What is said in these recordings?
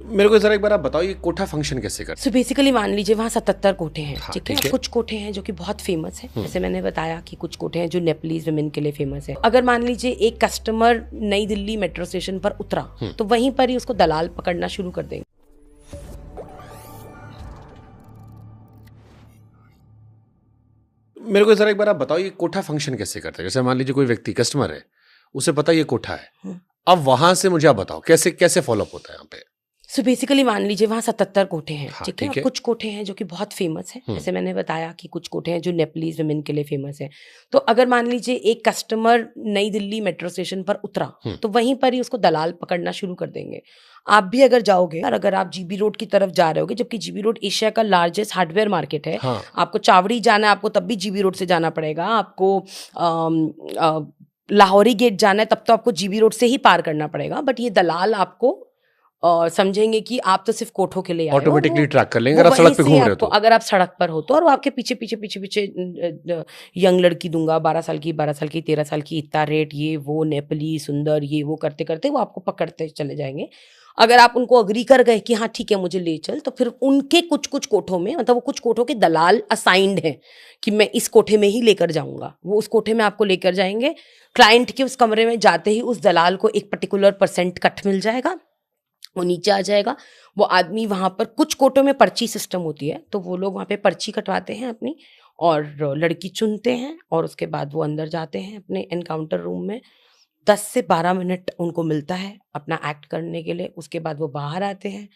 मेरे को जरा एक बार आप बताओ ये कोठा फंक्शन कैसे करते सो बेसिकली मान लीजिए वहाँ 77 कोठे हैं, हाँ, ठीक ठीक है। है। कुछ कोठे हैं जो कि बहुत फेमस हैं, जैसे मैंने बताया कि कुछ कोठे हैं जो नेपलीज वुमेन के लिए फेमस है। अगर मान लीजिए एक कस्टमर नई दिल्ली मेट्रो स्टेशन पर उतरा तो वहीं पर ही उसको दलाल पकड़ना शुरू कर देंगे। मेरे को जरा एक बार आप बताओ ये कोठा फंक्शन कैसे करते हैं। जैसे मान लीजिए कोई व्यक्ति कस्टमर है, उसे पता ये कोठा है, अब वहां से मुझे आप बताओ कैसे कैसे फॉलोअप होता है यहाँ पे। सो बेसिकली मान लीजिए वहाँ 77 कोठे हैं, हाँ, ठीक है। ठीक है। कुछ कोठे हैं जो कि बहुत फेमस हैं, जैसे मैंने बताया कि कुछ कोठे हैं जो नेपलीज वुमेन के लिए फेमस है। तो अगर मान लीजिए एक कस्टमर नई दिल्ली मेट्रो स्टेशन पर उतरा तो वहीं पर ही उसको दलाल पकड़ना शुरू कर देंगे। आप भी अगर जाओगे और अगर आप जीबी रोड की तरफ जा रहे होगे, जबकि जीबी रोड एशिया का लार्जेस्ट हार्डवेयर मार्केट है, हाँ। आपको चावड़ी जाना है, आपको तब भी जीबी रोड से जाना पड़ेगा। आपको लाहौरी गेट जाना है तब तो आपको जीबी रोड से ही पार करना पड़ेगा। बट ये दलाल आपको समझेंगे कि आप तो सिर्फ कोठों के लिए आए हो, ऑटोमेटिकली वो ट्रैक कर लेंगे अगर आप वहीं सड़क पे से घूम रहे हो आपको, तो। अगर आप सड़क पर हो तो, और वो आपके पीछे पीछे पीछे पीछे यंग लड़की दूंगा 12 साल की, 12 साल की, 13 साल की, इतना रेट, ये वो नेपली सुंदर, ये वो करते करते वो आपको पकड़ते चले जाएंगे। अगर आप उनको अग्री कर गए कि हाँ ठीक है मुझे ले चल, तो फिर उनके कुछ कुछ कोठों में, मतलब वो कुछ कोठों के दलाल असाइंड हैं कि मैं इस कोठे में ही लेकर जाऊंगा, वो उस कोठे में आपको लेकर जाएंगे। क्लाइंट के उस कमरे में जाते ही उस दलाल को एक पर्टिकुलर % कट मिल जाएगा, वो नीचे आ जाएगा। वो आदमी वहाँ पर, कुछ कोटों में पर्ची सिस्टम होती है, तो वो लोग वहाँ पे पर्ची कटवाते हैं अपनी और लड़की चुनते हैं, और उसके बाद वो अंदर जाते हैं अपने एनकाउंटर रूम में। 10 से 12 मिनट उनको मिलता है अपना एक्ट करने के लिए। उसके बाद वो बाहर आते हैं,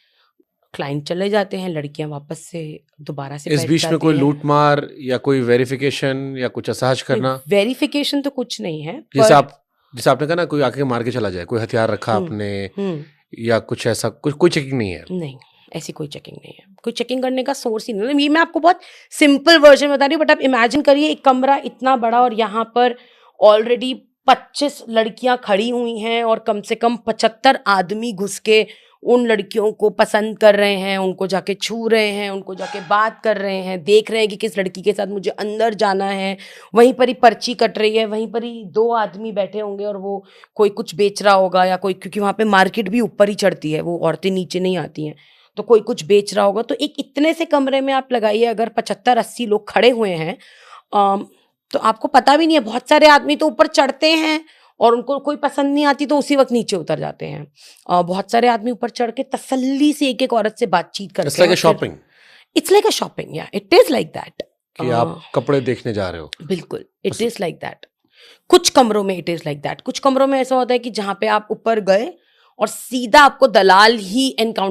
क्लाइंट चले जाते हैं, लड़कियां वापस से दोबारा से इस बैठ बीच में जाती कोई हैं। लूट मार या कोई वेरिफिकेशन या कुछ असहज करना, वेरिफिकेशन तो कुछ नहीं है, जैसे आपने कहा ना कोई आके मार के चला जाए, कोई हथियार रखा आपने या कुछ ऐसा, कुछ कोई चेकिंग नहीं है। नहीं, ऐसी कोई चेकिंग नहीं है, कोई चेकिंग करने का सोर्स ही नहीं। ये मैं आपको बहुत सिंपल वर्जन बता रही हूँ, बट आप इमेजिन करिए एक कमरा इतना बड़ा और यहाँ पर ऑलरेडी 25 लड़कियां खड़ी हुई हैं और कम से कम 75 आदमी घुस के उन लड़कियों को पसंद कर रहे हैं, उनको जाके छू रहे हैं, उनको जाके बात कर रहे हैं, देख रहे हैं कि किस लड़की के साथ मुझे अंदर जाना है। वहीं पर ही पर्ची कट रही है, वहीं पर ही 2 आदमी बैठे होंगे और वो कोई कुछ बेच रहा होगा या कोई, क्योंकि वहाँ पे मार्केट भी ऊपर ही चढ़ती है, वो औरतें नीचे नहीं आती हैं, तो कोई कुछ बेच रहा होगा। तो एक इतने से कमरे में आप लगाइए अगर 75-80 लोग खड़े हुए हैं, तो आपको पता भी नहीं है। बहुत सारे आदमी तो ऊपर चढ़ते हैं और उनको कोई पसंद नहीं आती तो उसी वक्त नीचे उतर जाते हैं। बहुत सारे आदमी ऊपर चढ़ के तसल्ली से एक एक औरत से बातचीत करते हैं। It's like a shopping. It's like a shopping, या इट इज लाइक दैट कि आप कपड़े देखने जा रहे हो। बिल्कुल, इट इज लाइक दैट। कुछ कमरों में इट इज लाइक दैट, कुछ कमरों में ऐसा होता है कि जहां पे आप ऊपर गए और सीधा आपको दलाल ही एनकाउंटर